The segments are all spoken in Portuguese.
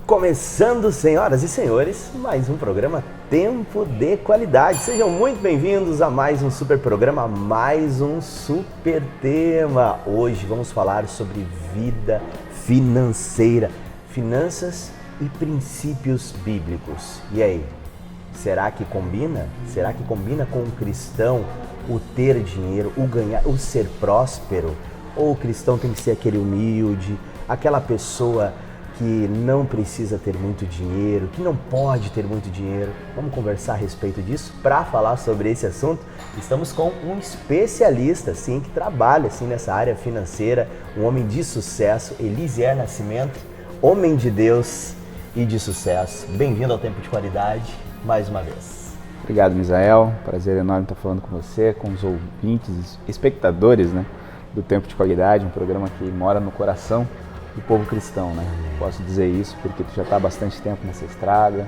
Começando, senhoras e senhores, mais um programa Tempo de Qualidade. Sejam muito bem-vindos a mais um super programa, mais um super tema. Hoje vamos falar sobre vida financeira, finanças e princípios bíblicos. E aí, será que combina? Será que combina com um cristão o ter dinheiro, o ganhar, o ser próspero? Ou o cristão tem que ser aquele humilde, aquela pessoa que não precisa ter muito dinheiro, que não pode ter muito dinheiro? Vamos conversar a respeito disso. Para falar sobre esse assunto, estamos com um especialista, sim, que trabalha assim, nessa área financeira, um homem de sucesso, Elisier Nascimento, homem de Deus e de sucesso. Bem-vindo ao Tempo de Qualidade, mais uma vez. Obrigado, Misael. Prazer enorme estar falando com você, com os ouvintes, espectadores, do Tempo de Qualidade, um programa que mora no coração do povo cristão, Posso dizer isso porque tu já está há bastante tempo nessa estrada,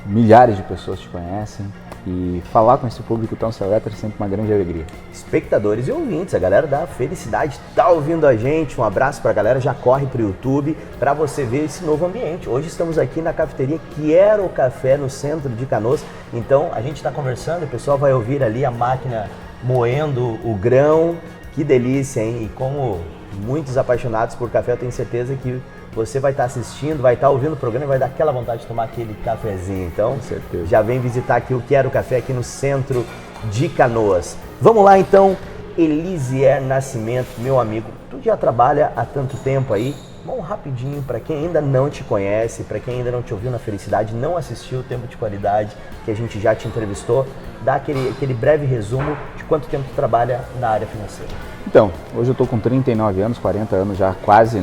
milhares de pessoas te conhecem e falar com esse público tão seleto é sempre uma grande alegria. Espectadores e ouvintes, a galera da Felicidade está ouvindo a gente, um abraço para a galera, já corre para o YouTube para você ver esse novo ambiente. Hoje estamos aqui na cafeteria Quero Café, no centro de Canoas, então a gente está conversando, o pessoal vai ouvir ali a máquina moendo o grão, que delícia, hein? E como muitos apaixonados por café, eu tenho certeza que você vai estar assistindo, vai estar ouvindo o programa e vai dar aquela vontade de tomar aquele cafezinho. Então, já vem visitar aqui o Quero Café aqui no centro de Canoas. Vamos lá então, Elisier Nascimento, meu amigo, tu já trabalha há tanto tempo aí. Vamos rapidinho, para quem ainda não te conhece, para quem ainda não te ouviu na Felicidade, não assistiu o Tempo de Qualidade, que a gente já te entrevistou, dá aquele breve resumo de quanto tempo tu trabalha na área financeira. Então, hoje eu estou com 39 anos, 40 anos já quase,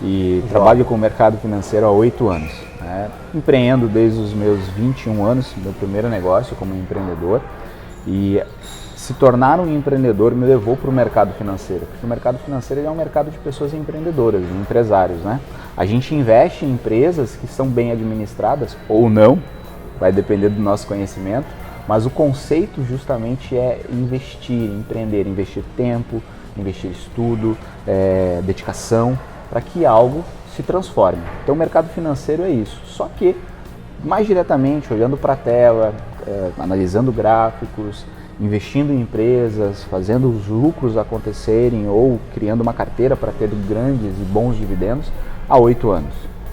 E trabalho com o mercado financeiro há 8 anos. Empreendo desde os meus 21 anos, meu primeiro negócio como empreendedor. E se tornar um empreendedor me levou para o mercado financeiro, porque o mercado financeiro é um mercado de pessoas empreendedoras, de empresários, A gente investe em empresas que são bem administradas ou não, vai depender do nosso conhecimento, mas o conceito justamente é investir, empreender, investir tempo, investir estudo, dedicação, para que algo se transforme. Então o mercado financeiro é isso, só que mais diretamente, olhando para a tela, analisando gráficos, investindo em empresas, fazendo os lucros acontecerem ou criando uma carteira para ter grandes e bons dividendos há 8 anos.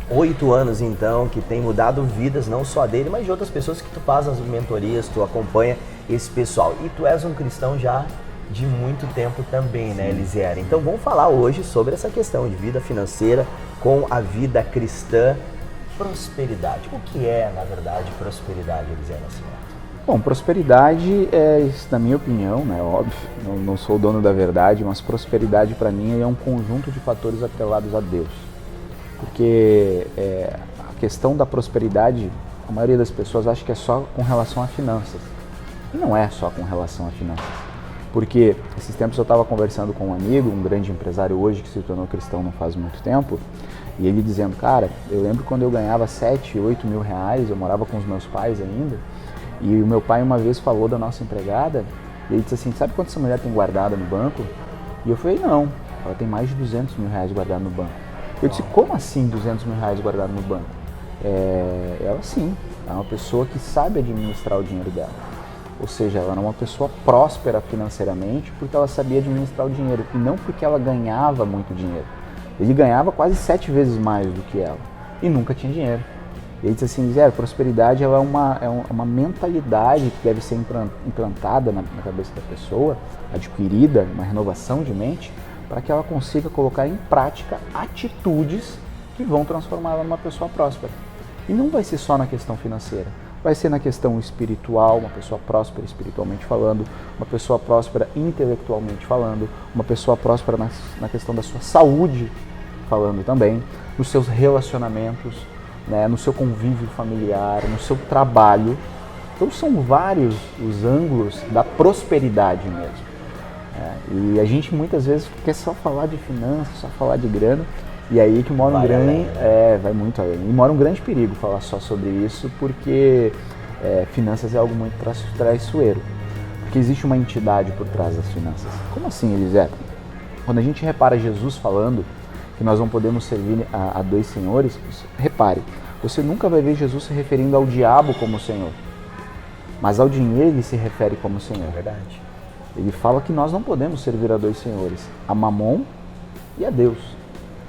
8 anos então, que tem mudado vidas, não só dele, mas de outras pessoas que tu faz as mentorias, tu acompanha esse pessoal. E tu és um cristão já de muito tempo também, Elisier? Então vamos falar hoje sobre essa questão de vida financeira com a vida cristã, prosperidade. O que é, na verdade, prosperidade, Elisier Nascimento? Bom, prosperidade é, na minha opinião, óbvio, não sou o dono da verdade, mas prosperidade para mim é um conjunto de fatores atrelados a Deus. Porque a questão da prosperidade, a maioria das pessoas acha que é só com relação a finanças. E não é só com relação a finanças. Porque esses tempos eu estava conversando com um amigo, um grande empresário hoje que se tornou cristão não faz muito tempo, e ele dizendo, cara, eu lembro quando eu ganhava 7, 8 mil reais, eu morava com os meus pais ainda, e o meu pai uma vez falou da nossa empregada, e ele disse assim, sabe quanto essa mulher tem guardado no banco? E eu falei, não, ela tem mais de 200 mil reais guardado no banco. Eu disse, como assim 200 mil reais guardado no banco? Ela sim, é uma pessoa que sabe administrar o dinheiro dela. Ou seja, ela era uma pessoa próspera financeiramente porque ela sabia administrar o dinheiro e não porque ela ganhava muito dinheiro. Ele ganhava quase 7 vezes mais do que ela e nunca tinha dinheiro. Ele disse assim, prosperidade ela é uma mentalidade que deve ser implantada na cabeça da pessoa, adquirida, uma renovação de mente, para que ela consiga colocar em prática atitudes que vão transformá-la numa pessoa próspera. E não vai ser só na questão financeira, vai ser na questão espiritual, uma pessoa próspera espiritualmente falando, uma pessoa próspera intelectualmente falando, uma pessoa próspera na questão da sua saúde falando também, nos seus relacionamentos, no seu convívio familiar, no seu trabalho. Então são vários os ângulos da prosperidade mesmo. E a gente muitas vezes quer só falar de finanças, só falar de grana, e aí que mora um grande, vai muito além. E mora um grande perigo falar só sobre isso, porque finanças é algo muito traiçoeiro, porque existe uma entidade por trás das finanças. Como assim, Elisier? Quando a gente repara Jesus falando que nós não podemos servir a dois senhores, repare, você nunca vai ver Jesus se referindo ao diabo como Senhor, mas ao dinheiro ele se refere como Senhor. É verdade. Ele fala que nós não podemos servir a dois senhores, a Mamon e a Deus.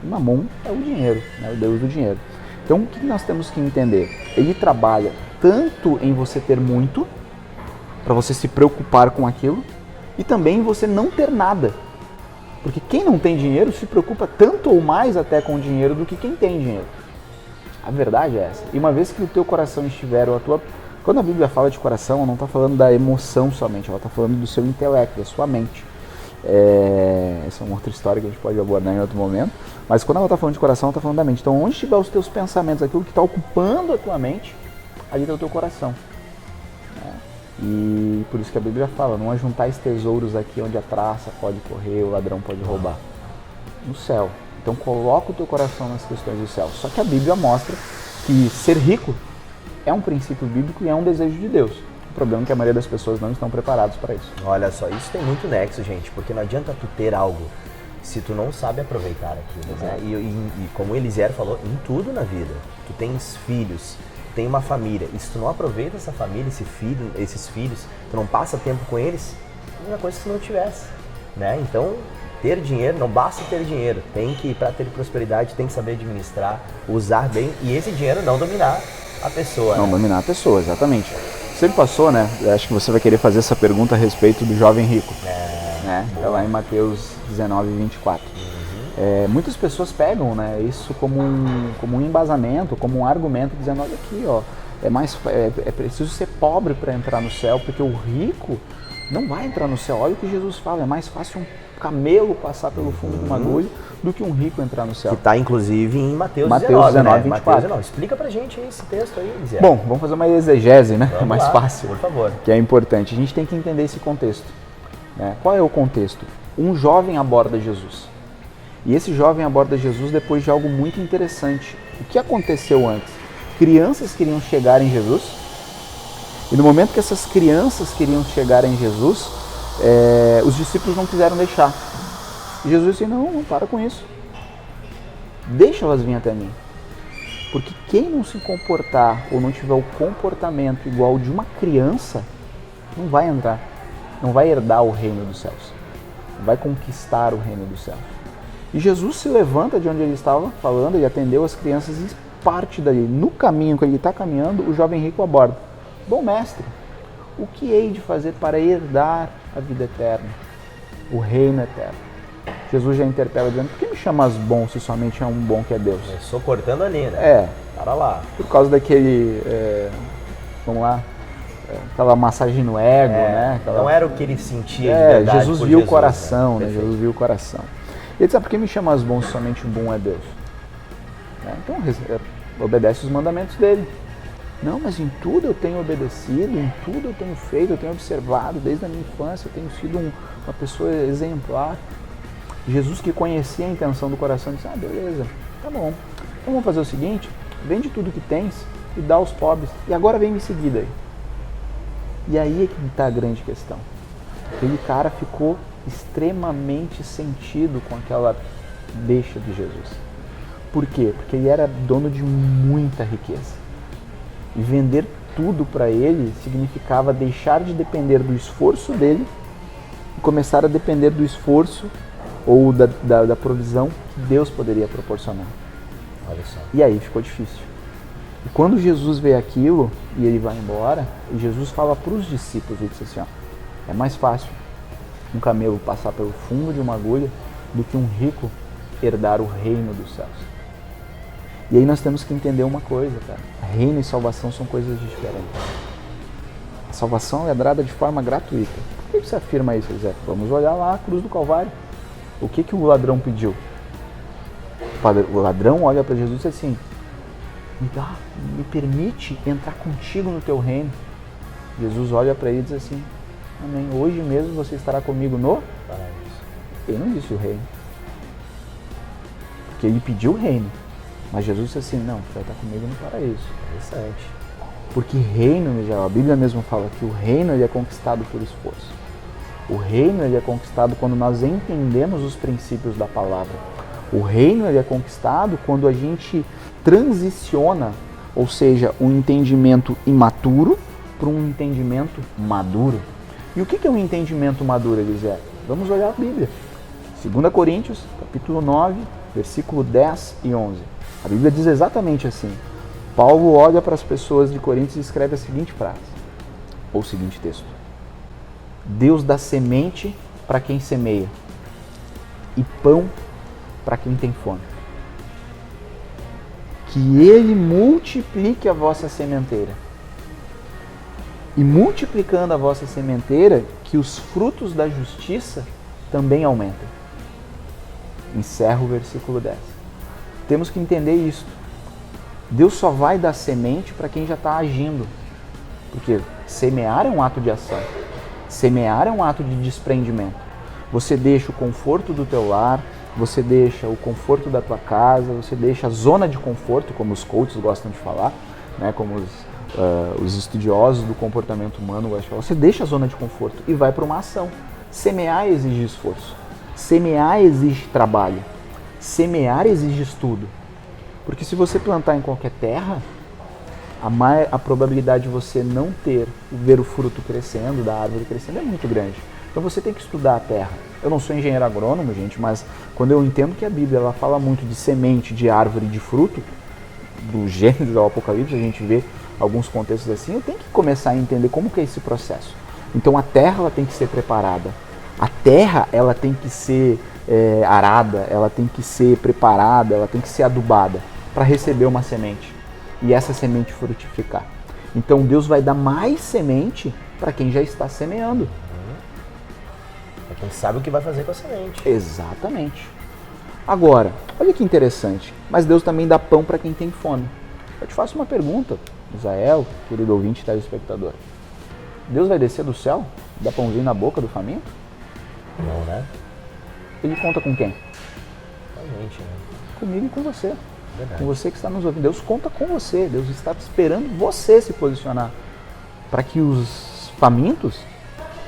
E Mamon é o dinheiro, né? O Deus do dinheiro. Então o que nós temos que entender? Ele trabalha tanto em você ter muito, para você se preocupar com aquilo, e também em você não ter nada. Porque quem não tem dinheiro se preocupa tanto ou mais até com o dinheiro do que quem tem dinheiro. A verdade é essa. E uma vez que o teu coração estiver, ou a tua... Quando a Bíblia fala de coração, ela não está falando da emoção somente, ela está falando do seu intelecto, da sua mente. Essa é uma outra história que a gente pode abordar em outro momento. Mas quando ela está falando de coração, ela está falando da mente. Então, onde estiver os teus pensamentos, aquilo que está ocupando a tua mente, ali está o teu coração. E por isso que a Bíblia fala, não ajuntais tesouros aqui onde a traça pode correr, o ladrão pode roubar. No céu. Então, coloca o teu coração nas questões do céu. Só que a Bíblia mostra que ser rico é um princípio bíblico e é um desejo de Deus. O problema é que a maioria das pessoas não estão preparadas para isso. Olha só, isso tem muito nexo, gente, porque não adianta tu ter algo se tu não sabe aproveitar aquilo, né? E como Elisier falou, em tudo na vida. Tu tens filhos, tu tem uma família, e se tu não aproveita essa família, esses filhos, tu não passa tempo com eles, é a mesma coisa que se não tivesse, né? Então, ter dinheiro, não basta ter dinheiro, para ter prosperidade, tem que saber administrar, usar bem, e esse dinheiro não dominar a pessoa. Não dominar a pessoa, exatamente. Você me passou, né? Eu acho que você vai querer fazer essa pergunta a respeito do jovem rico. Né? Tá lá em Mateus 19, 24. Muitas pessoas pegam, né, isso como um embasamento, como um argumento, dizendo, olha aqui, ó, é preciso ser pobre para entrar no céu, porque o rico não vai entrar no céu. Olha o que Jesus fala, é mais fácil um camelo passar pelo fundo de uma agulha do que um rico entrar no céu. Que está, inclusive, em Mateus 19, 19, 24. Mateus 19. Explica pra gente esse texto aí, Zé. Bom, vamos fazer uma exegese, né? Vamos mais lá, fácil. por favor. Que é importante. A gente tem que entender esse contexto. Né? Qual é o contexto? Um jovem aborda Jesus. E esse jovem aborda Jesus depois de algo muito interessante. O que aconteceu antes? Crianças queriam chegar em Jesus. E no momento que essas crianças queriam chegar em Jesus, os discípulos não quiseram deixar. E Jesus disse, não para com isso. Deixa elas vir até mim. Porque quem não se comportar ou não tiver o comportamento igual de uma criança, não vai entrar, não vai herdar o reino dos céus, não vai conquistar o reino dos céus. E Jesus se levanta de onde ele estava falando, ele atendeu as crianças e parte dali. No caminho que ele está caminhando, o jovem rico aborda. Bom mestre, o que hei de fazer para herdar a vida eterna, o reino eterno? Jesus já interpela dizendo, por que me chamas bom se somente é um bom que é Deus? Começou cortando ali, né? Para lá. Por causa daquele, vamos lá, aquela massagem no ego, né? Não era o que ele sentia de verdade. Jesus viu o coração, né? Jesus viu o coração. Ele disse, por que me chamas bom se somente o bom é Deus? Então, obedece os mandamentos dele. Não, mas em tudo eu tenho obedecido, em tudo eu tenho feito, eu tenho observado, desde a minha infância eu tenho sido uma pessoa exemplar. Jesus, que conhecia a intenção do coração, disse, beleza, tá bom. Então vamos fazer o seguinte, vende tudo que tens e dá aos pobres, e agora vem me seguir daí. E aí é que está a grande questão. Aquele cara ficou extremamente sentido com aquela deixa de Jesus. Por quê? Porque ele era dono de muita riqueza. E vender tudo para ele significava deixar de depender do esforço dele e começar a depender do esforço ou da provisão que Deus poderia proporcionar. Olha só. E aí ficou difícil. E quando Jesus vê aquilo e ele vai embora, Jesus fala para os discípulos, ele disse assim, é mais fácil um camelo passar pelo fundo de uma agulha do que um rico herdar o reino dos céus. E aí nós temos que entender uma coisa, cara. Reino e salvação são coisas diferentes. A salvação é dada de forma gratuita. Por que você afirma isso, José? Vamos olhar lá a cruz do Calvário. O que o ladrão pediu? O ladrão olha para Jesus e diz assim, me permite entrar contigo no teu reino. Jesus olha para ele e diz assim, amém, hoje mesmo você estará comigo no paraíso. Ele não disse o reino. Porque ele pediu o reino. Mas Jesus disse assim, não, você vai estar comigo no paraíso. Interessante. Porque reino, a Bíblia mesmo fala que o reino ele é conquistado por esforço. O reino ele é conquistado quando nós entendemos os princípios da palavra. O reino ele é conquistado quando a gente transiciona, ou seja, um entendimento imaturo para um entendimento maduro. E o que é um entendimento maduro, Elisé? Vamos olhar a Bíblia. 2 Coríntios, capítulo 9, versículo 10 e 11. A Bíblia diz exatamente assim. Paulo olha para as pessoas de Coríntios e escreve a seguinte frase, ou o seguinte texto. Deus dá semente para quem semeia e pão para quem tem fome. Que Ele multiplique a vossa sementeira. E multiplicando a vossa sementeira, que os frutos da justiça também aumentem. Encerra o versículo 10. Temos que entender isso. Deus só vai dar semente para quem já está agindo. Porque semear é um ato de ação. Semear é um ato de desprendimento. Você deixa o conforto do teu lar, você deixa o conforto da tua casa, você deixa a zona de conforto, como os coaches gostam de falar, né, como os estudiosos do comportamento humano gostam de falar. Você deixa a zona de conforto e vai para uma ação. Semear exige esforço. Semear exige trabalho. Semear exige estudo. Porque se você plantar em qualquer terra, a probabilidade de você não ver o fruto crescendo, da árvore crescendo, é muito grande. Então você tem que estudar a terra. Eu não sou engenheiro agrônomo, gente, mas quando eu entendo que a Bíblia ela fala muito de semente, de árvore, de fruto, do Gênesis ao Apocalipse, a gente vê alguns contextos assim, eu tenho que começar a entender como que é esse processo. Então a terra ela tem que ser preparada. A terra ela tem que ser arada, ela tem que ser preparada, ela tem que ser adubada para receber uma semente e essa semente frutificar. Então Deus vai dar mais semente para quem já está semeando. É quem sabe o que vai fazer com a semente. Exatamente. Agora, olha que interessante, mas Deus também dá pão para quem tem fome. Eu te faço uma pergunta, Israel, querido ouvinte e telespectador. Deus vai descer do céu, dar pãozinho na boca do faminto? Não, né? Ele conta com quem? Com a gente, né? Comigo e com você. Verdade. Com você que está nos ouvindo. Deus conta com você. Deus está esperando você se posicionar para que os famintos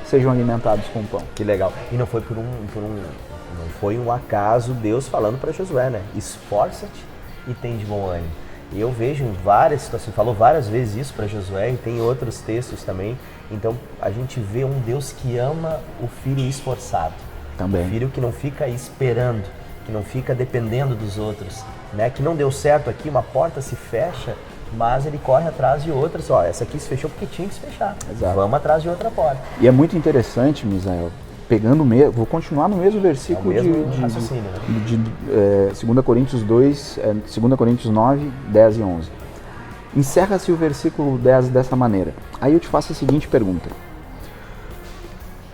sejam alimentados com pão. Que legal. E não foi não foi um acaso Deus falando para Josué, né? Esforça-te e tem de bom ânimo. E eu vejo em várias situações, falou várias vezes isso para Josué e tem outros textos também. Então a gente vê um Deus que ama o filho esforçado. Também. O filho que não fica esperando, que não fica dependendo dos outros, né? Que não deu certo aqui, uma porta se fecha, mas ele corre atrás de outras. Ó, essa aqui se fechou porque tinha que se fechar. Exato. Vamos atrás de outra porta. E é muito interessante, Misael, vou continuar no mesmo versículo raciocínio, né? de 2 Coríntios 2, 2 Coríntios 9, 10 e 11. Encerra-se o versículo 10 dessa maneira. Aí eu te faço a seguinte pergunta.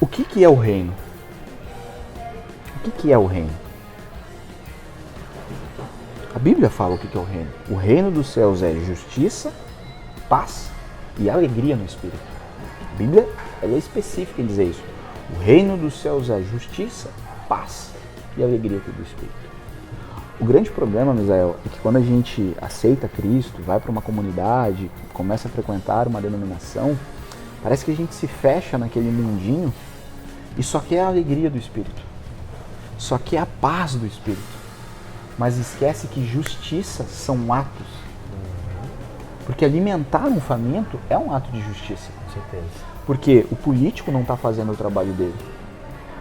O que é o reino? O que é o reino? A Bíblia fala o que é o reino. O reino dos céus é justiça, paz e alegria no Espírito. A Bíblia ela é específica em dizer isso. O reino dos céus é justiça, paz e alegria do Espírito. O grande problema, Misael, é que quando a gente aceita Cristo, vai para uma comunidade, começa a frequentar uma denominação, parece que a gente se fecha naquele mundinho e só quer a alegria do Espírito. Só quer a paz do Espírito. Mas esquece que justiça são atos. Porque alimentar um faminto é um ato de justiça. Com certeza. Porque o político não está fazendo o trabalho dele.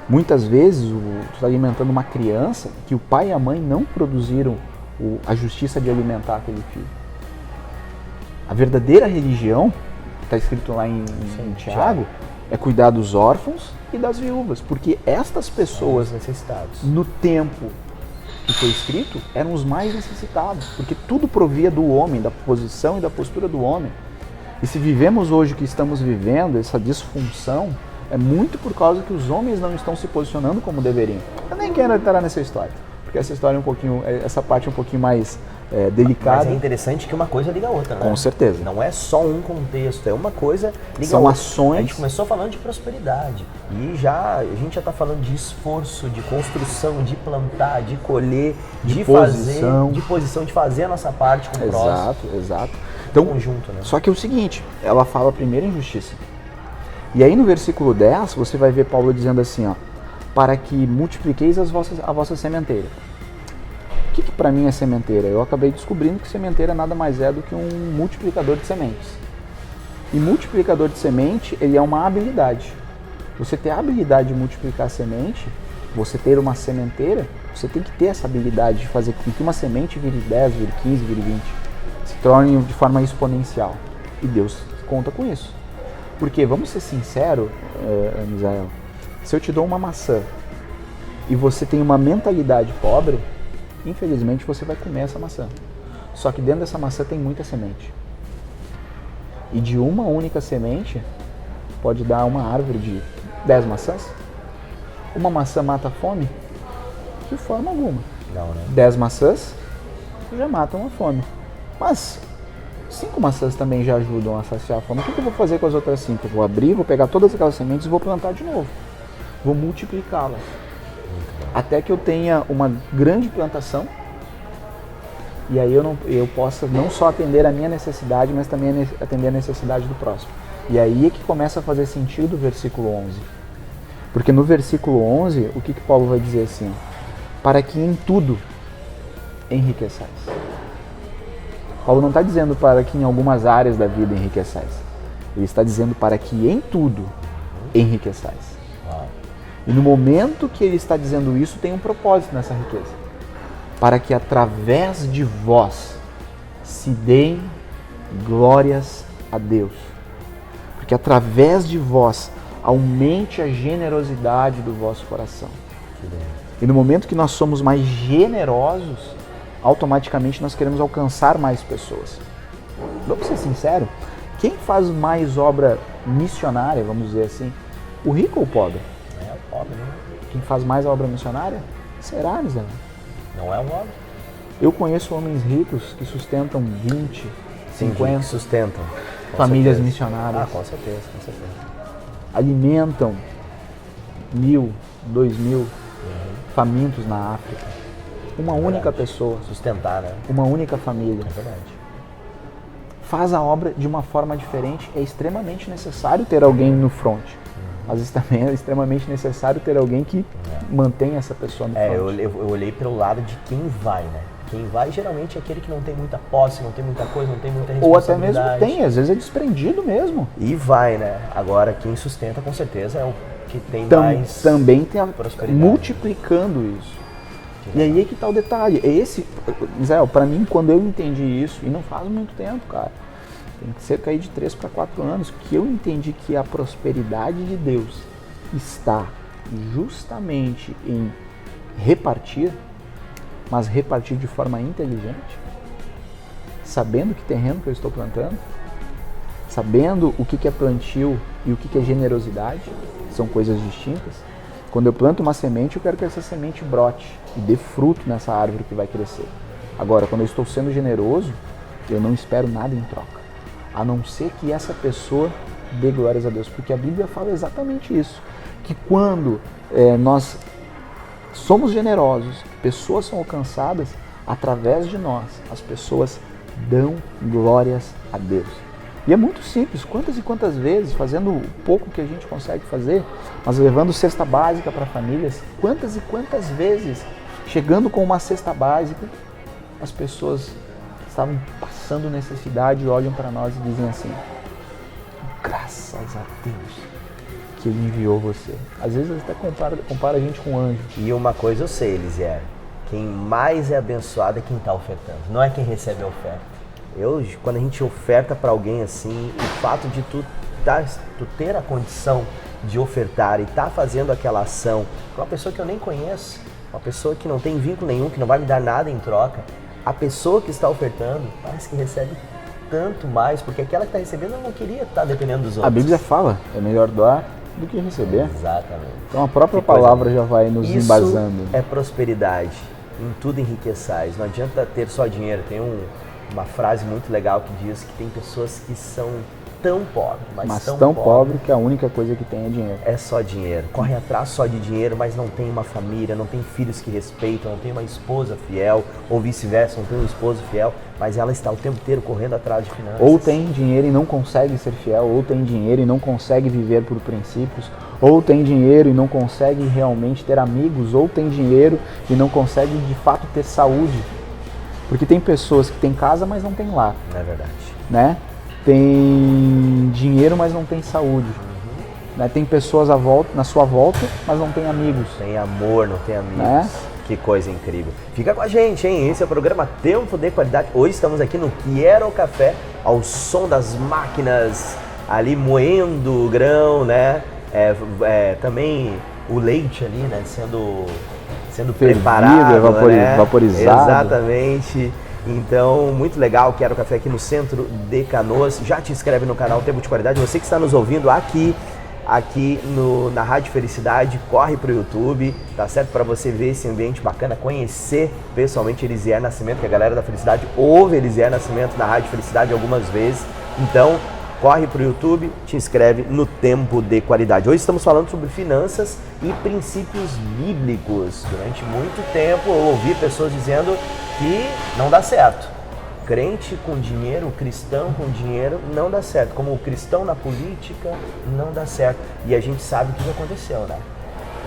Muitas vezes tu está alimentando uma criança que o pai e a mãe não produziram a justiça de alimentar aquele filho. A verdadeira religião, que está escrito lá em Tiago, é cuidar dos órfãos e das viúvas. Porque estas pessoas, necessitados, no tempo que foi escrito, eram os mais necessitados. Porque tudo provia do homem, da posição e da postura do homem. E se vivemos hoje o que estamos vivendo, essa disfunção, é muito por causa que os homens não estão se posicionando como deveriam. Eu nem quero entrar nessa história, porque essa história é um pouquinho, essa parte é um pouquinho mais delicada. Mas é interessante que uma coisa liga a outra, né? Com certeza. Não é só um contexto, é uma coisa liga São a outra. ações. A gente começou falando de prosperidade e a gente já está falando de esforço, de construção, de plantar, de colher, de posição, de fazer a nossa parte com o próximo. Exato. Então, conjunto, né? Só que é o seguinte, ela fala primeiro em justiça. E aí no versículo 10, você vai ver Paulo dizendo assim, ó, para que multipliqueis a vossa sementeira. O que para mim é sementeira? Eu acabei descobrindo que sementeira nada mais é do que um multiplicador de sementes. E multiplicador de semente, ele é uma habilidade. Você ter a habilidade de multiplicar a semente, você ter uma sementeira, você tem que ter essa habilidade de fazer com que uma semente vire 10, vire 15, vire 20. Se torne de forma exponencial. E Deus conta com isso. Porque, vamos ser sinceros, Misael, se eu te dou uma maçã e você tem uma mentalidade pobre, infelizmente você vai comer essa maçã. Só que dentro dessa maçã tem muita semente. E de uma única semente pode dar uma árvore de 10 maçãs. Uma maçã mata a fome? De forma alguma. Não, né? 10 maçãs já matam a fome. Mas 5 maçãs também já ajudam a saciar a fome. O que eu vou fazer com as outras 5? Eu vou abrir, vou pegar todas aquelas sementes e vou plantar de novo. Vou multiplicá-las. Até que eu tenha uma grande plantação. E aí eu possa não só atender a minha necessidade, mas também atender a necessidade do próximo. E aí é que começa a fazer sentido o versículo 11. Porque no versículo 11, o que Paulo vai dizer assim? Para que em tudo enriqueçais. Paulo não está dizendo para que em algumas áreas da vida enriqueçais. Ele está dizendo para que em tudo enriqueçais. E no momento que ele está dizendo isso, tem um propósito nessa riqueza. Para que através de vós se deem glórias a Deus. Porque através de vós aumente a generosidade do vosso coração. E no momento que nós somos mais generosos, automaticamente nós queremos alcançar mais pessoas. Vamos ser sinceros, quem faz mais obra missionária, vamos dizer assim, o rico ou o pobre? É o pobre, né? Quem faz mais obra missionária? Será, Zé? Não é o pobre. Eu conheço homens ricos que sustentam 20, 50 que sustentam. famílias certeza. missionárias. Ah, com certeza, com certeza. Alimentam 1.000, 2.000 famintos na África. Uma única pessoa. Sustentar, né? Uma única família. É verdade. Faz a obra de uma forma diferente. É extremamente necessário ter alguém no front. Às vezes também é extremamente necessário ter alguém que mantenha essa pessoa no front. Eu olhei pelo lado de quem vai, né? Quem vai geralmente é aquele que não tem muita posse, não tem muita coisa, não tem muita Ou até responsabilidade. mesmo tem, às vezes é desprendido mesmo. E vai, né? Agora, quem sustenta com certeza é o que tem mais Também tem prosperidade. multiplicando isso. E aí é que tá o detalhe. Esse, Israel, para mim, quando eu entendi isso, e não faz muito tempo, cara, tem cerca aí de 3 para 4 anos, que eu entendi que a prosperidade de Deus está justamente em repartir, mas repartir de forma inteligente, sabendo que terreno que eu estou plantando, sabendo o que é plantio e o que é generosidade, são coisas distintas. Quando eu planto uma semente, eu quero que essa semente brote e dê fruto nessa árvore que vai crescer. Agora, quando eu estou sendo generoso, eu não espero nada em troca, a não ser que essa pessoa dê glórias a Deus, porque a Bíblia fala exatamente isso, que quando nós somos generosos, pessoas são alcançadas através de nós, as pessoas dão glórias a Deus. E é muito simples, quantas e quantas vezes, fazendo o pouco que a gente consegue fazer, mas levando cesta básica para famílias, quantas e quantas vezes, chegando com uma cesta básica, as pessoas que estavam passando necessidade olham para nós e dizem assim: graças a Deus que Ele enviou você. Às vezes até compara a gente com um anjo. E uma coisa eu sei, Elisier, quem mais é abençoado é quem está ofertando, não é quem recebe a oferta. Quando a gente oferta para alguém assim, o fato de tu ter a condição de ofertar e estar fazendo aquela ação com uma pessoa que eu nem conheço, uma pessoa que não tem vínculo nenhum, que não vai me dar nada em troca, a pessoa que está ofertando parece que recebe tanto mais, porque aquela que está recebendo não queria estar dependendo dos outros. A Bíblia fala, é melhor doar do que receber. Exatamente. Então a própria palavra já vai nos embasando. Isso é prosperidade, em tudo enriqueçais. Não adianta ter só dinheiro. Tem uma frase muito legal que diz que tem pessoas que são tão pobre, mas tão pobre que a única coisa que tem é dinheiro. É só dinheiro. Corre atrás só de dinheiro, mas não tem uma família, não tem filhos que respeitam, não tem uma esposa fiel, ou vice-versa, não tem um esposo fiel, mas ela está o tempo inteiro correndo atrás de finanças. Ou tem dinheiro e não consegue ser fiel, ou tem dinheiro e não consegue viver por princípios, ou tem dinheiro e não consegue realmente ter amigos, ou tem dinheiro e não consegue de fato ter saúde. Porque tem pessoas que têm casa, mas não têm lar. É verdade. Né? Tem dinheiro, mas não tem saúde. Né? Tem pessoas na sua volta, mas não tem amigos. Tem amor, não tem amigos. Né? Que coisa incrível. Fica com a gente, hein? Esse é o programa Tempo de Qualidade. Hoje estamos aqui no Quero Café, ao som das máquinas ali moendo o grão, né? Também o leite ali, né? Sendo preparado, vaporizado. Exatamente. Então, muito legal, Quero Café aqui no centro de Canoas. Já te inscreve no canal Tempo de Qualidade. Você que está nos ouvindo aqui na Rádio Felicidade, corre pro YouTube, tá certo? Para você ver esse ambiente bacana, conhecer pessoalmente Elisier Nascimento, que a galera da Felicidade ouve Elisier Nascimento na Rádio Felicidade algumas vezes. Então, corre pro YouTube, te inscreve no Tempo de Qualidade. Hoje estamos falando sobre finanças e princípios bíblicos. Durante muito tempo eu ouvi pessoas dizendo que não dá certo. Crente com dinheiro, cristão com dinheiro, não dá certo. Como o cristão na política, não dá certo. E a gente sabe o que aconteceu, né?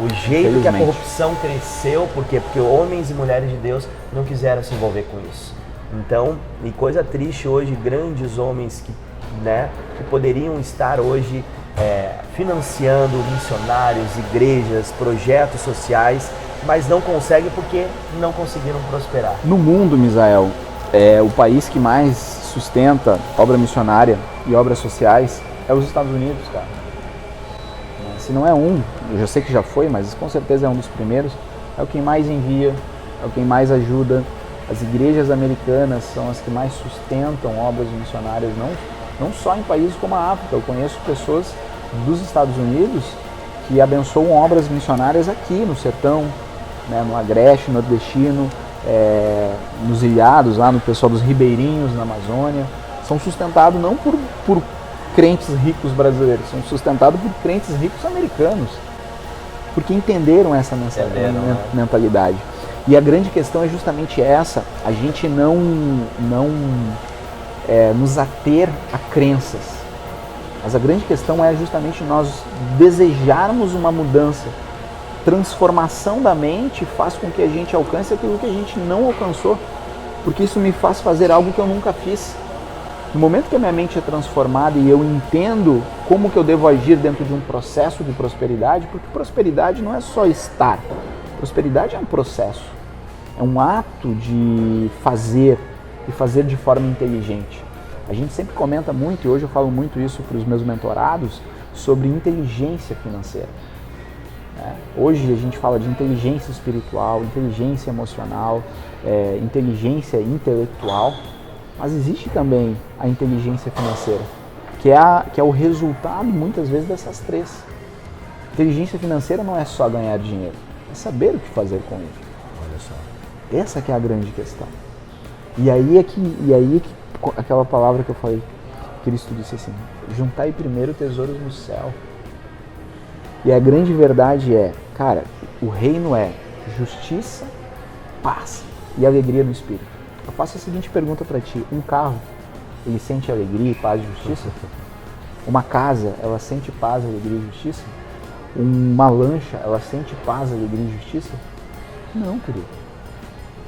O jeito que a corrupção cresceu, por quê? Porque homens e mulheres de Deus não quiseram se envolver com isso. Então, e coisa triste hoje, grandes homens que poderiam estar hoje financiando missionários, igrejas, projetos sociais, mas não conseguem porque não conseguiram prosperar. No mundo, Misael, o país que mais sustenta obra missionária e obras sociais é os Estados Unidos, cara. Se não é eu já sei que já foi, mas com certeza é um dos primeiros, é o quem mais envia, é o quem mais ajuda. As igrejas americanas são as que mais sustentam obras missionárias, não só em países como a África. Eu conheço pessoas dos Estados Unidos que abençoam obras missionárias aqui no sertão, né, no Agreste nordestino, nos ilhados, lá no pessoal dos ribeirinhos na Amazônia. São sustentados não por crentes ricos brasileiros, são sustentados por crentes ricos americanos, porque entenderam essa mentalidade. E a grande questão é justamente essa: a gente não nos ater a crenças. Mas a grande questão é justamente nós desejarmos uma mudança. Transformação da mente faz com que a gente alcance aquilo que a gente não alcançou, porque isso me faz fazer algo que eu nunca fiz. No momento que a minha mente é transformada e eu entendo como que eu devo agir dentro de um processo de prosperidade, porque prosperidade não é só estar, prosperidade é um processo, é um ato de fazer e fazer de forma inteligente. A gente sempre comenta muito, e hoje eu falo muito isso para os meus mentorados, sobre inteligência financeira. Hoje a gente fala de inteligência espiritual, inteligência emocional, inteligência intelectual, mas existe também a inteligência financeira, que é o resultado muitas vezes dessas três. Inteligência financeira não é só ganhar dinheiro, é saber o que fazer com ele. Olha só. Essa que é a grande questão. E aí é que aquela palavra que eu falei, Cristo disse assim: juntai primeiro tesouros no céu. E a grande verdade cara, o reino é justiça, paz e alegria no Espírito. Eu faço a seguinte pergunta para ti: um carro, ele sente alegria, paz e justiça? Uma casa, ela sente paz, alegria e justiça? Uma lancha, ela sente paz, alegria e justiça? Não, querido.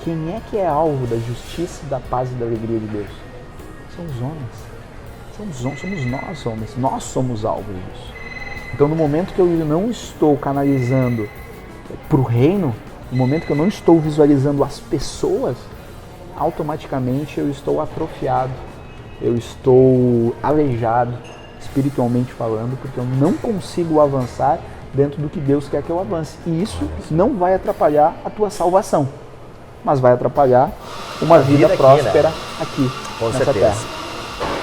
Quem é que é alvo da justiça, da paz e da alegria de Deus? São os homens. Somos nós, homens. Nós somos alvo disso. Então, no momento que eu não estou canalizando para o reino, no momento que eu não estou visualizando as pessoas, automaticamente eu estou atrofiado, eu estou aleijado, espiritualmente falando, porque eu não consigo avançar dentro do que Deus quer que eu avance. E isso não vai atrapalhar a tua salvação, mas vai atrapalhar uma vida próspera aqui, com nessa certeza. terra.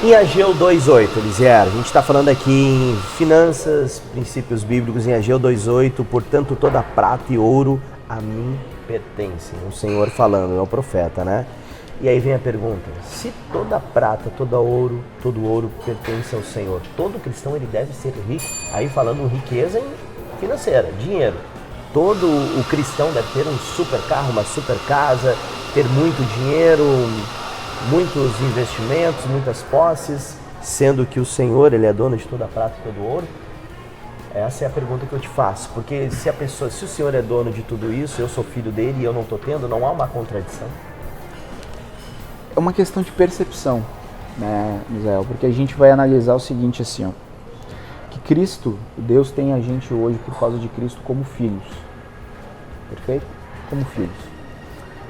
Em Ageu 2.8, Elisier, a gente está falando aqui em finanças, princípios bíblicos, em Ageu 2.8, portanto toda prata e ouro a mim pertencem. O Senhor falando, é o profeta, né? E aí vem a pergunta, se toda prata, todo ouro pertence ao Senhor, todo cristão ele deve ser rico, aí falando riqueza financeira, dinheiro. Todo o cristão deve ter um super carro, uma super casa, ter muito dinheiro, muitos investimentos, muitas posses, sendo que o Senhor ele é dono de toda a prata e todo o ouro? Essa é a pergunta que eu te faço, porque se o Senhor é dono de tudo isso, eu sou filho dele e eu não estou tendo, não há uma contradição? É uma questão de percepção, né, Misael? Porque a gente vai analisar o seguinte assim, ó, que Cristo, Deus tem a gente hoje por causa de Cristo como filhos, perfeito? Como filhos.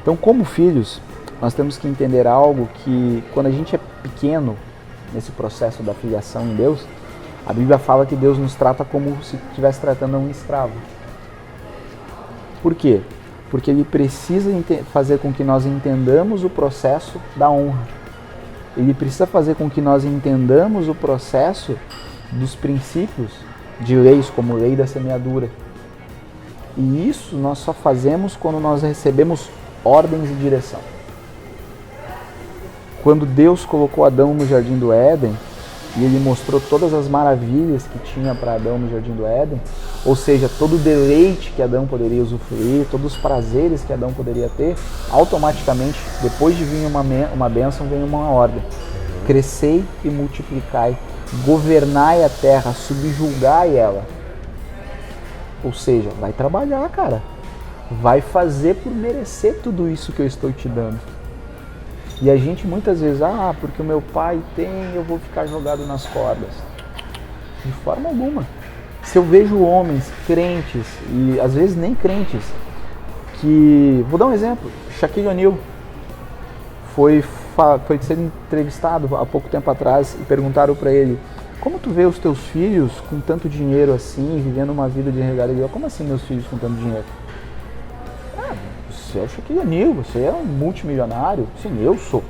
Então, como filhos, nós temos que entender algo que quando a gente é pequeno, nesse processo da filiação em Deus, a Bíblia fala que Deus nos trata como se estivesse tratando um escravo. Por quê? Porque Ele precisa fazer com que nós entendamos o processo da honra. Ele precisa fazer com que nós entendamos o processo dos princípios de leis, como lei da semeadura. E isso nós só fazemos quando nós recebemos ordens e direção. Quando Deus colocou Adão no Jardim do Éden, e Ele mostrou todas as maravilhas que tinha para Adão no Jardim do Éden, ou seja, todo o deleite que Adão poderia usufruir, todos os prazeres que Adão poderia ter, automaticamente, depois de vir uma bênção, vem uma ordem. Crescei e multiplicai, governai a terra, subjugai ela. Ou seja, vai trabalhar, cara. Vai fazer por merecer tudo isso que eu estou te dando. E a gente muitas vezes, porque o meu pai tem, eu vou ficar jogado nas cordas. De forma alguma. Se eu vejo homens crentes, e às vezes nem crentes, que... Vou dar um exemplo. Shaquille O'Neal foi ser entrevistado há pouco tempo atrás e perguntaram para ele: como tu vê os teus filhos com tanto dinheiro assim, vivendo uma vida de regalia? Como assim meus filhos com tanto dinheiro? Você é o Shaquille O'Neal, você é um multimilionário. Sim, eu sou.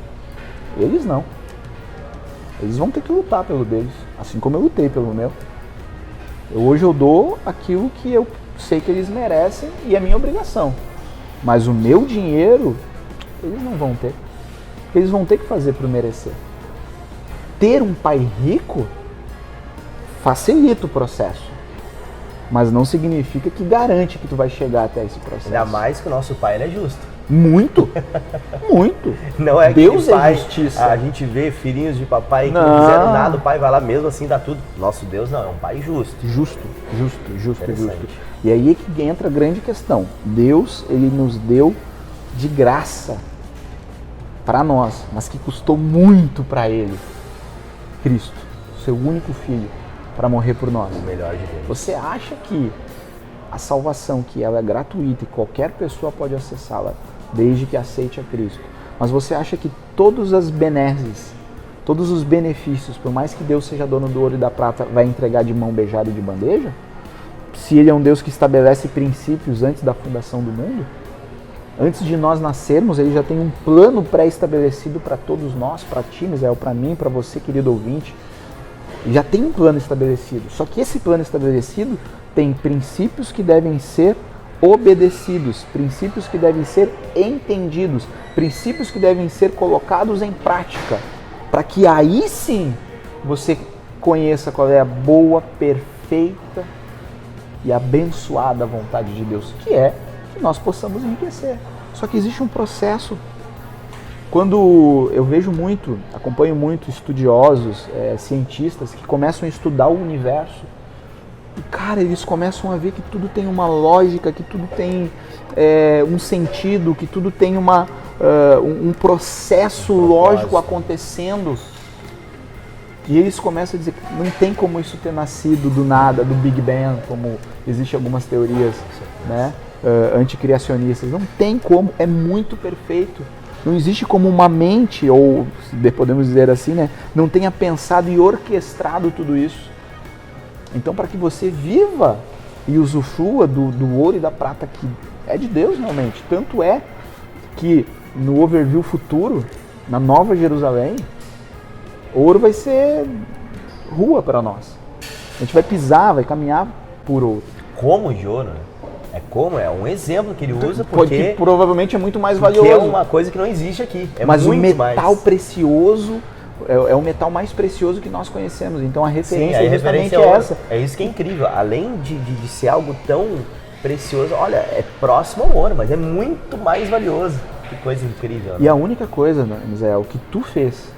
Eles não. Eles vão ter que lutar pelo deles, assim como eu lutei pelo meu. Hoje eu dou aquilo que eu sei que eles merecem e é minha obrigação. Mas o meu dinheiro, eles não vão ter. Eles vão ter que fazer por merecer. Ter um pai rico facilita o processo. Mas não significa que garante que tu vai chegar até esse processo. Ainda mais que o nosso pai ele é justo. Muito, muito. Não é Deus que pai, é justiça. A gente vê filhinhos de papai que não fizeram nada, o pai vai lá mesmo assim, dá tudo. Nosso Deus não, é um pai justo. Justo. E aí é que entra a grande questão. Deus, ele nos deu de graça para nós, mas que custou muito para ele. Cristo, seu único filho, para morrer por nós. O melhor de Deus. Você acha que a salvação, que ela é gratuita e qualquer pessoa pode acessá-la, desde que aceite a Cristo, mas você acha que todas as benesses, todos os benefícios, por mais que Deus seja dono do ouro e da prata, vai entregar de mão beijada e de bandeja? Se Ele é um Deus que estabelece princípios antes da fundação do mundo? Antes de nós nascermos, Ele já tem um plano pré-estabelecido para todos nós, para ti, Misael, para mim, para você, querido ouvinte. Já tem um plano estabelecido, só que esse plano estabelecido tem princípios que devem ser obedecidos, princípios que devem ser entendidos, princípios que devem ser colocados em prática, para que aí sim você conheça qual é a boa, perfeita e abençoada vontade de Deus, que é que nós possamos enriquecer. Só que existe um processo. Quando eu vejo muito, acompanho muito estudiosos, cientistas que começam a estudar o universo, e cara, eles começam a ver que tudo tem uma lógica, que tudo tem um sentido, que tudo tem um processo lógico acontecendo. E eles começam a dizer que não tem como isso ter nascido do nada, do Big Bang, como existem algumas teorias, né, anticriacionistas. Não tem como, é muito perfeito. Não existe como uma mente, ou podemos dizer assim, né, não tenha pensado e orquestrado tudo isso. Então, para que você viva e usufrua do ouro e da prata que é de Deus realmente, tanto é que no overview futuro, na Nova Jerusalém, ouro vai ser rua para nós. A gente vai pisar, vai caminhar por ouro. Como de ouro, né? É um exemplo que ele usa porque... Que provavelmente é muito mais porque valioso. é uma coisa que não existe aqui. Mas muito o metal mais. precioso é o metal mais precioso que nós conhecemos. Então a referência é justamente essa. É isso que é incrível. Além de ser algo tão precioso, olha, é próximo ao ouro, mas é muito mais valioso. Que coisa incrível. Né? E a única coisa, Misael, que tu fez,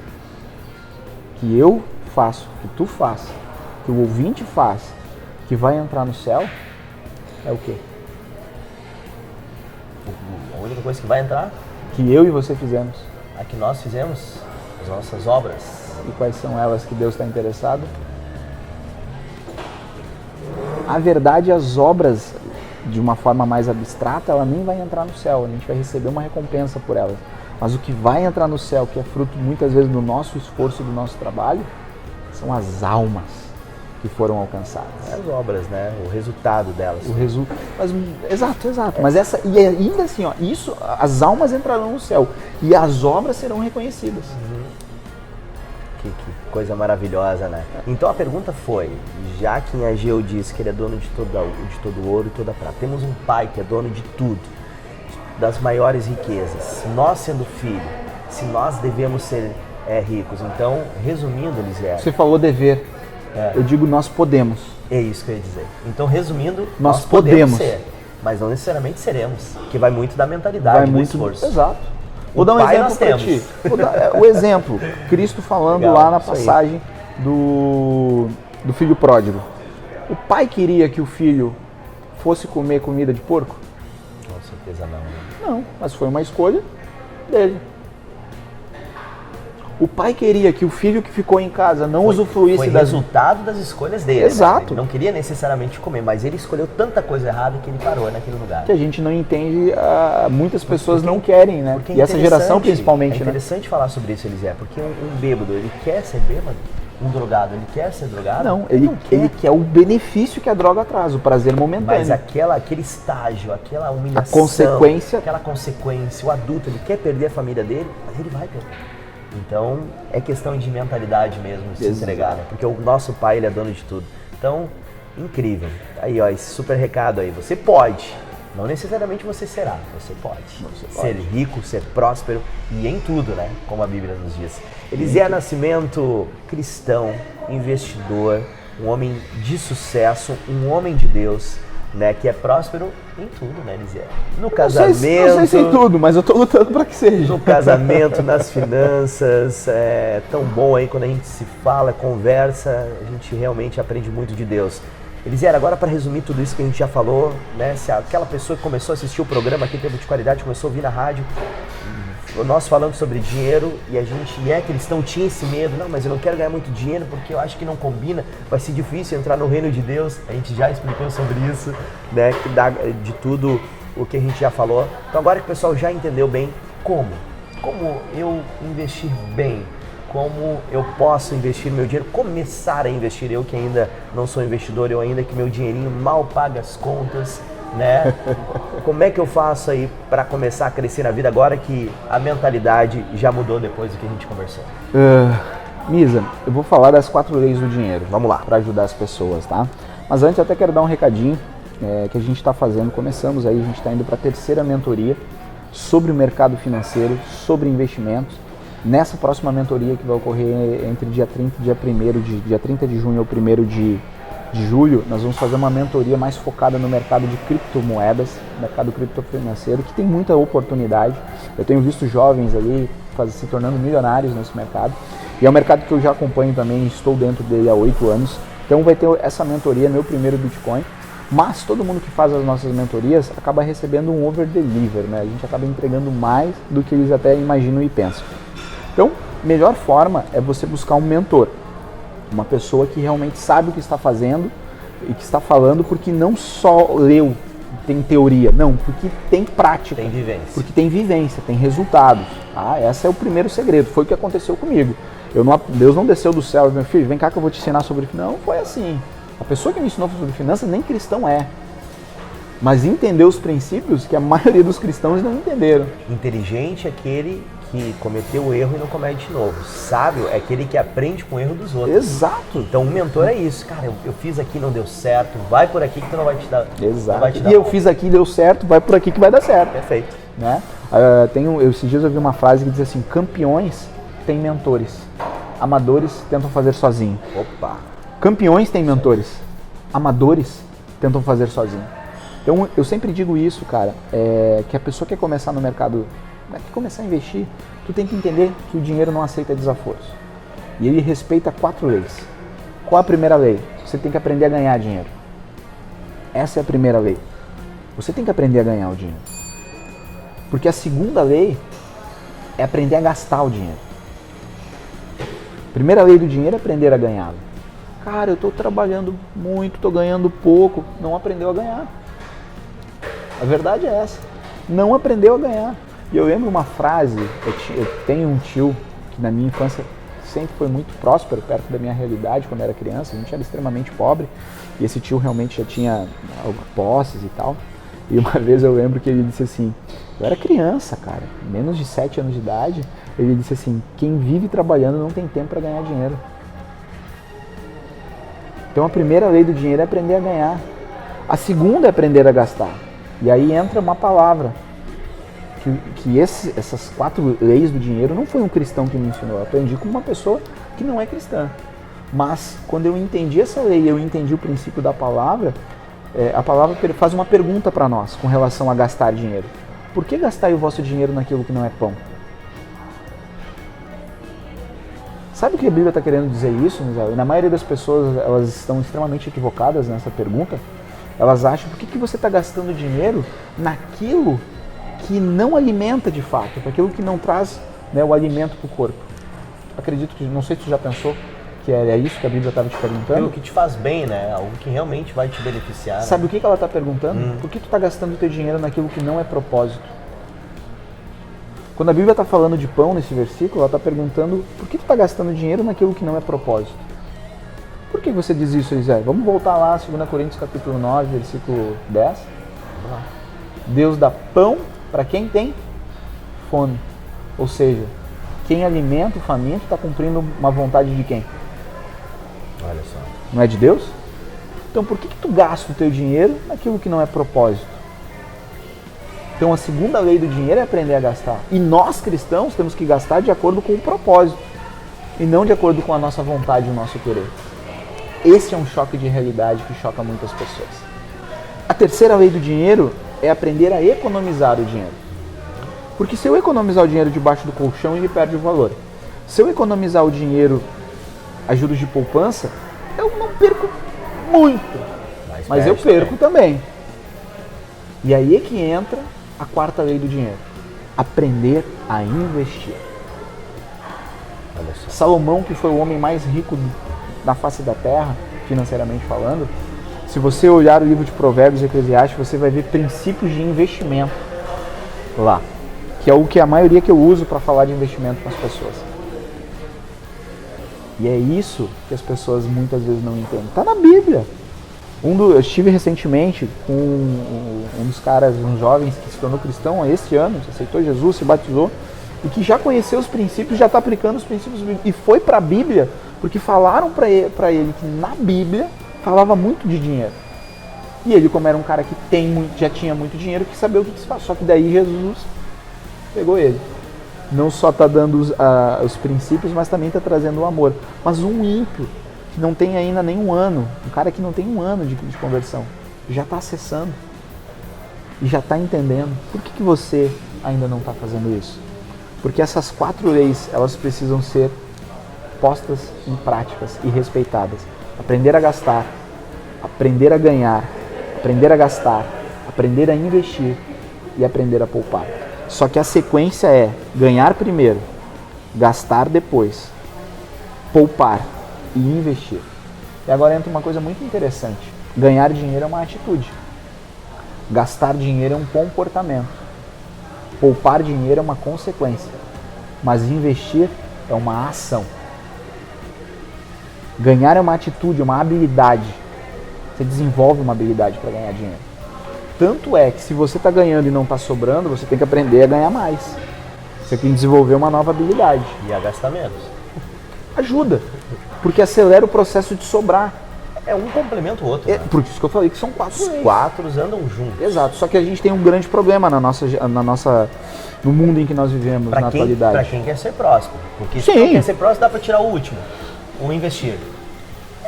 que eu faço, que tu faz, que o ouvinte faz, que vai entrar no céu, é o quê? A única coisa que vai entrar? Que eu e você fizemos. A que nós fizemos, as nossas obras. E quais são elas que Deus está interessado? A verdade, as obras, de uma forma mais abstrata, ela nem vai entrar no céu, a gente vai receber uma recompensa por elas. Mas o que vai entrar no céu, que é fruto muitas vezes do nosso esforço, do nosso trabalho, são as almas que foram alcançadas. As obras, né? O resultado delas. Exato. Mas e ainda assim, as almas entrarão no céu e as obras serão reconhecidas. Que coisa maravilhosa, né? Então a pergunta foi, já que em Ageu diz que ele é dono de todo o ouro e toda a prata, temos um pai que é dono de tudo, das maiores riquezas, nós sendo filho, se nós devemos ser ricos, então, resumindo, Elisier... Você falou dever, eu digo nós podemos. É isso que eu ia dizer. Então, resumindo, nós podemos ser, mas não necessariamente seremos, que vai muito da mentalidade, do esforço. Exato. Vou dar um exemplo para ti. O exemplo, Cristo falando Legal, lá na passagem do filho pródigo. O pai queria que o filho fosse comer comida de porco? Com certeza não. Né? Não, mas foi uma escolha dele. O pai queria que o filho que ficou em casa não usufruísse foi resultado das escolhas dele. Exato. Né? Ele não queria necessariamente comer, mas ele escolheu tanta coisa errada que ele parou naquele lugar. Que a gente não entende, muitas pessoas não querem, né? E essa geração principalmente, né? É interessante falar sobre isso, Elisier, porque um bêbado, ele quer ser bêbado? Um drogado, ele quer ser drogado? Não, ele quer o benefício que a droga traz, o prazer momentâneo. Mas aquele estágio, aquela humilhação, aquela consequência, o adulto, ele quer perder a família dele, mas ele vai perder. Então, é questão de mentalidade mesmo, de se entregar, né? Porque o nosso pai, ele é dono de tudo. Então, incrível. Aí, esse super recado aí. Você pode, não necessariamente você será, você pode. Ser rico, ser próspero e em tudo, né? Como a Bíblia nos diz. Elisier Nascimento, cristão, investidor, um homem de sucesso, um homem de Deus, né? Que é próspero em tudo, né, Elisier? No casamento... Não sei se em tudo, mas eu tô lutando para que seja. No casamento, nas finanças, é tão bom aí quando a gente se fala, conversa, a gente realmente aprende muito de Deus. Elisier, agora para resumir tudo isso que a gente já falou, né, se aquela pessoa que começou a assistir o programa aqui, Tempo de Qualidade, começou a ouvir na rádio, nós falando sobre dinheiro e a gente cristão, tinha esse medo, não, mas eu não quero ganhar muito dinheiro porque eu acho que não combina, vai ser difícil entrar no reino de Deus, a gente já explicou sobre isso, né, que dá de tudo o que a gente já falou. Então agora que o pessoal já entendeu bem como eu investir bem, como eu posso investir meu dinheiro, começar a investir, eu que ainda não sou investidor, eu ainda que meu dinheirinho mal paga as contas, né? Como é que eu faço aí para começar a crescer na vida agora que a mentalidade já mudou depois do que a gente conversou? Misa, eu vou falar das 4 leis do dinheiro. Vamos lá. Para ajudar as pessoas, tá? Mas antes eu até quero dar um recadinho que a gente está fazendo. Começamos aí, a gente está indo para a 3ª mentoria sobre o mercado financeiro, sobre investimentos. Nessa próxima mentoria que vai ocorrer entre dia 30 de junho ao 1º de julho, nós vamos fazer uma mentoria mais focada no mercado de criptomoedas, mercado criptofinanceiro, que tem muita oportunidade. Eu tenho visto jovens ali se tornando milionários nesse mercado. E é um mercado que eu já acompanho também, estou dentro dele há 8 anos. Então vai ter essa mentoria, meu primeiro Bitcoin. Mas todo mundo que faz as nossas mentorias acaba recebendo um over-deliver, né? A gente acaba entregando mais do que eles até imaginam e pensam. Então, melhor forma é você buscar um mentor. Uma pessoa que realmente sabe o que está fazendo e que está falando porque não só leu, tem teoria, não, porque tem prática. Tem vivência. Porque tem vivência, tem resultados. Esse é o primeiro segredo, foi o que aconteceu comigo. Deus não desceu do céu e meu filho, vem cá que eu vou te ensinar sobre finanças. Não foi assim. A pessoa que me ensinou sobre finanças nem cristão é. Mas entendeu os princípios que a maioria dos cristãos não entenderam. Inteligente é aquele que cometeu o erro e não comete de novo. Sábio é aquele que aprende com o erro dos outros. Exato. Então o mentor é isso. Cara, eu fiz aqui, não deu certo, vai por aqui que tu não vai te dar. Exato. Vai te dar e eu fiz aqui, deu certo, vai por aqui que vai dar certo. Perfeito. Né? Esses dias eu vi uma frase que diz assim: campeões têm mentores, amadores tentam fazer sozinho. Opa! Campeões têm mentores, amadores tentam fazer sozinho. Então eu sempre digo isso, cara, que a pessoa quer começar no mercado, quer começar a investir, tu tem que entender que o dinheiro não aceita desaforos. E ele respeita 4 leis. Qual a primeira lei? Você tem que aprender a ganhar dinheiro. Essa é a primeira lei. Você tem que aprender a ganhar o dinheiro. Porque a segunda lei é aprender a gastar o dinheiro. A primeira lei do dinheiro é aprender a ganhá-lo. Cara, eu estou trabalhando muito, estou ganhando pouco. Não aprendeu a ganhar. A verdade é essa. Não aprendeu a ganhar. E eu lembro uma frase, eu tenho um tio que na minha infância sempre foi muito próspero, perto da minha realidade quando eu era criança. A gente era extremamente pobre. E esse tio realmente já tinha posses e tal. E uma vez eu lembro que ele disse assim, eu era criança, cara, menos de 7 anos de idade, ele disse assim, quem vive trabalhando não tem tempo para ganhar dinheiro. Então a primeira lei do dinheiro é aprender a ganhar. A segunda é aprender a gastar. E aí entra uma palavra, que essas 4 leis do dinheiro não foi um cristão que me ensinou, eu aprendi com uma pessoa que não é cristã. Mas quando eu entendi essa lei, eu entendi o princípio da palavra, a palavra faz uma pergunta para nós com relação a gastar dinheiro. Por que gastar o vosso dinheiro naquilo que não é pão? Sabe o que a Bíblia está querendo dizer isso, Misael? E na maioria das pessoas, elas estão extremamente equivocadas nessa pergunta. Elas acham, por que você está gastando dinheiro naquilo que não alimenta de fato, naquilo que não traz, né, o alimento para o corpo? Acredito que, não sei se tu já pensou, que é isso que a Bíblia estava te perguntando. Aquilo que te faz bem, né? Algo que realmente vai te beneficiar. Sabe o que ela está perguntando? Por que tu está gastando o teu dinheiro naquilo que não é propósito? Quando a Bíblia está falando de pão nesse versículo, ela está perguntando por que tu está gastando dinheiro naquilo que não é propósito? Por que você diz isso, Elisé? Vamos voltar lá, 2 Coríntios capítulo 9, versículo 10. Vamos lá. Deus dá pão para quem tem fome. Ou seja, quem alimenta o faminto está cumprindo uma vontade de quem? Olha só. Não é de Deus? Então por que tu gasta o teu dinheiro naquilo que não é propósito? Então a segunda lei do dinheiro é aprender a gastar. E nós cristãos temos que gastar de acordo com o propósito. E não de acordo com a nossa vontade e o nosso querer. Esse é um choque de realidade que choca muitas pessoas. A terceira lei do dinheiro é aprender a economizar o dinheiro. Porque se eu economizar o dinheiro debaixo do colchão, ele perde o valor. Se eu economizar o dinheiro a juros de poupança, eu não perco muito, mas eu perco também. E aí é que entra a quarta lei do dinheiro. Aprender a investir. Olha só. Salomão, que foi o homem mais rico na face da terra, financeiramente falando, se você olhar o livro de Provérbios e Eclesiastes, você vai ver princípios de investimento lá, que é o que a maioria que eu uso para falar de investimento com as pessoas. E é isso que as pessoas muitas vezes não entendem. Está na Bíblia. Eu estive recentemente com um dos caras, uns jovens que se tornou cristão este ano, aceitou Jesus, se batizou, e que já conheceu os princípios, já está aplicando os princípios bíblicos. E foi para a Bíblia, porque falaram para ele que na Bíblia falava muito de dinheiro. E ele, como era um cara que já tinha muito dinheiro, quis saber o que se faz. Só que daí Jesus pegou ele. Não só está dando os princípios, mas também está trazendo o amor. Mas um ímpio, que não tem ainda nem um ano, um cara que não tem um ano de conversão, já está acessando e já está entendendo. Por que você ainda não está fazendo isso? Porque essas 4 leis, elas precisam ser postas em práticas e respeitadas. Aprender a gastar, aprender a ganhar, aprender a gastar, aprender a investir e aprender a poupar. Só que a sequência é ganhar primeiro, gastar depois, poupar e investir. E agora entra uma coisa muito interessante. Ganhar dinheiro é uma atitude. Gastar dinheiro é um comportamento. Poupar dinheiro é uma consequência. Mas investir é uma ação. Ganhar é uma atitude, uma habilidade. Você desenvolve uma habilidade para ganhar dinheiro. Tanto é que se você está ganhando e não está sobrando, você tem que aprender a ganhar mais. Você tem que desenvolver uma nova habilidade. E a gastar menos. Ajuda, porque acelera o processo de sobrar. É um complementa o outro. Por isso que eu falei que são 4 Os leis. 4 andam juntos. Exato, só que a gente tem um grande problema no mundo em que nós vivemos, na atualidade. Para quem quer ser próspero. Porque se Sim. não quer ser próspero, dá para tirar o último. O investir.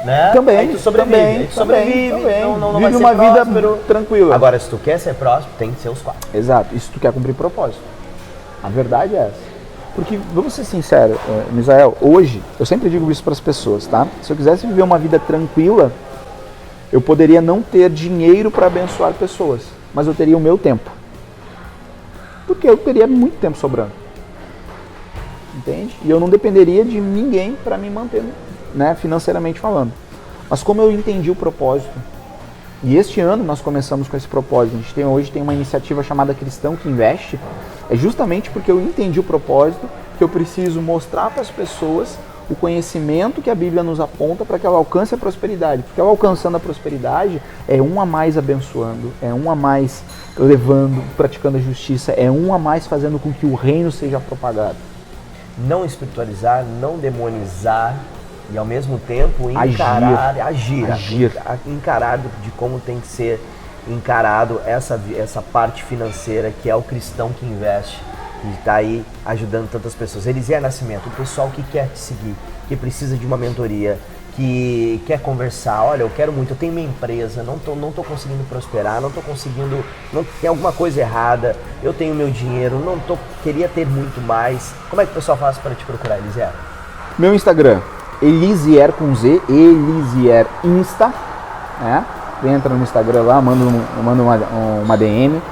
Né? Também, aí tu sobrevive. também, aí tu sobrevive. também. Não Vive vai ser uma vida próspero. tranquila. Agora, se tu quer ser próspero, tem que ser os 4. Exato, isso tu quer cumprir propósito. A verdade é essa. Porque, vamos ser sinceros, Misael, hoje, eu sempre digo isso para as pessoas, tá? Se eu quisesse viver uma vida tranquila, eu poderia não ter dinheiro para abençoar pessoas, mas eu teria o meu tempo. Porque eu teria muito tempo sobrando. Entende? E eu não dependeria de ninguém para me manter, né, financeiramente falando. Mas como eu entendi o propósito, e este ano nós começamos com esse propósito, a gente hoje tem uma iniciativa chamada Cristão que Investe, é justamente porque eu entendi o propósito, que eu preciso mostrar para as pessoas o conhecimento que a Bíblia nos aponta para que ela alcance a prosperidade. Porque ela alcançando a prosperidade é um a mais abençoando, é um a mais levando, praticando a justiça, é um a mais fazendo com que o reino seja propagado. Não espiritualizar, não demonizar e ao mesmo tempo encarar de como tem que ser encarado essa parte financeira que é o cristão que investe, que está aí ajudando tantas pessoas. Elisier Nascimento, o pessoal que quer te seguir, que precisa de uma mentoria, que quer conversar, olha, eu quero muito, eu tenho minha empresa, não tô conseguindo prosperar, não tem alguma coisa errada, eu tenho meu dinheiro, queria ter muito mais. Como é que o pessoal faz para te procurar, Elisier? Meu Instagram, Elisier com Z, Elisier Insta, né? Entra no Instagram lá, manda uma DM.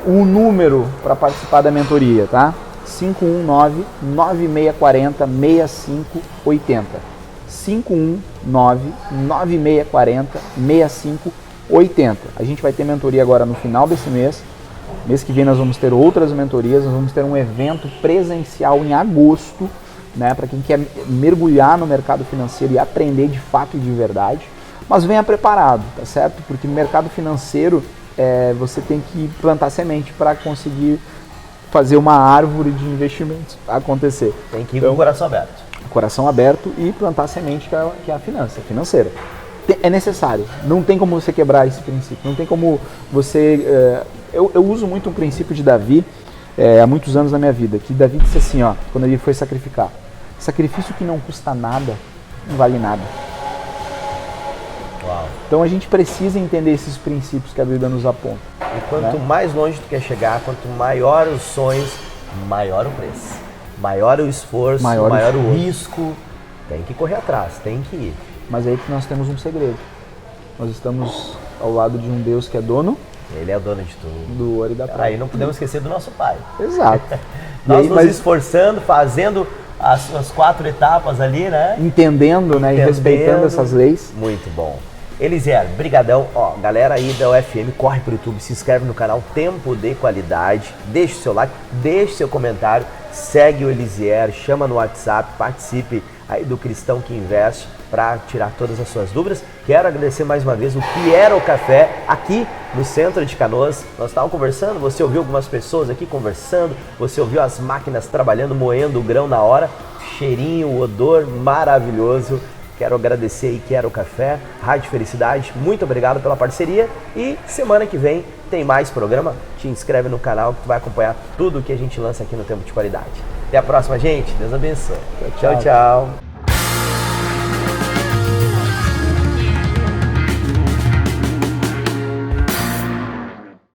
O número para participar da mentoria, tá? 519-9640-6580. 519-9640-6580. A gente vai ter mentoria agora no final desse mês. Mês que vem nós vamos ter outras mentorias, nós vamos ter um evento presencial em agosto, né, para quem quer mergulhar no mercado financeiro e aprender de fato e de verdade. Mas venha preparado, tá certo? Porque no mercado financeiro você tem que plantar semente para conseguir fazer uma árvore de investimentos acontecer. Tem que ir com o coração aberto. Coração aberto e plantar semente, que é a financeira. É necessário. Não tem como você quebrar esse princípio. Não tem como você... Eu uso muito um princípio de Davi há muitos anos na minha vida, que Davi disse assim, ó, quando ele foi sacrificar: sacrifício que não custa nada, não vale nada. Uau. Então a gente precisa entender esses princípios que a Bíblia nos aponta. E quanto mais longe tu quer chegar, quanto maior os sonhos, maior o preço. Maior o esforço, maior o risco. Tem que correr atrás, tem que ir. Mas é aí que nós temos um segredo. Nós estamos ao lado de um Deus que é dono. Ele é o dono de tudo. Do ouro e da prata. Aí não podemos esquecer do nosso Pai. Exato. Nós nos esforçando, fazendo as suas 4 etapas ali, né? Entendendo, né? E respeitando essas leis. Muito bom. Elisier, brigadão. Ó, galera aí da UFM, corre pro YouTube, se inscreve no canal Tempo de Qualidade, deixa o seu like, deixa o seu comentário, segue o Elisier, chama no WhatsApp, participe aí do Cristão que Investe para tirar todas as suas dúvidas. Quero agradecer mais uma vez o Quero Café aqui no centro de Canoas. Nós estávamos conversando, você ouviu algumas pessoas aqui conversando, você ouviu as máquinas trabalhando, moendo o grão na hora, cheirinho, o odor maravilhoso. Quero agradecer aí Quero Café, Rádio Felicidade, muito obrigado pela parceria e semana que vem tem mais programa. Te inscreve no canal que tu vai acompanhar tudo que a gente lança aqui no Tempo de Qualidade. Até a próxima, gente. Deus abençoe. Tchau, tchau.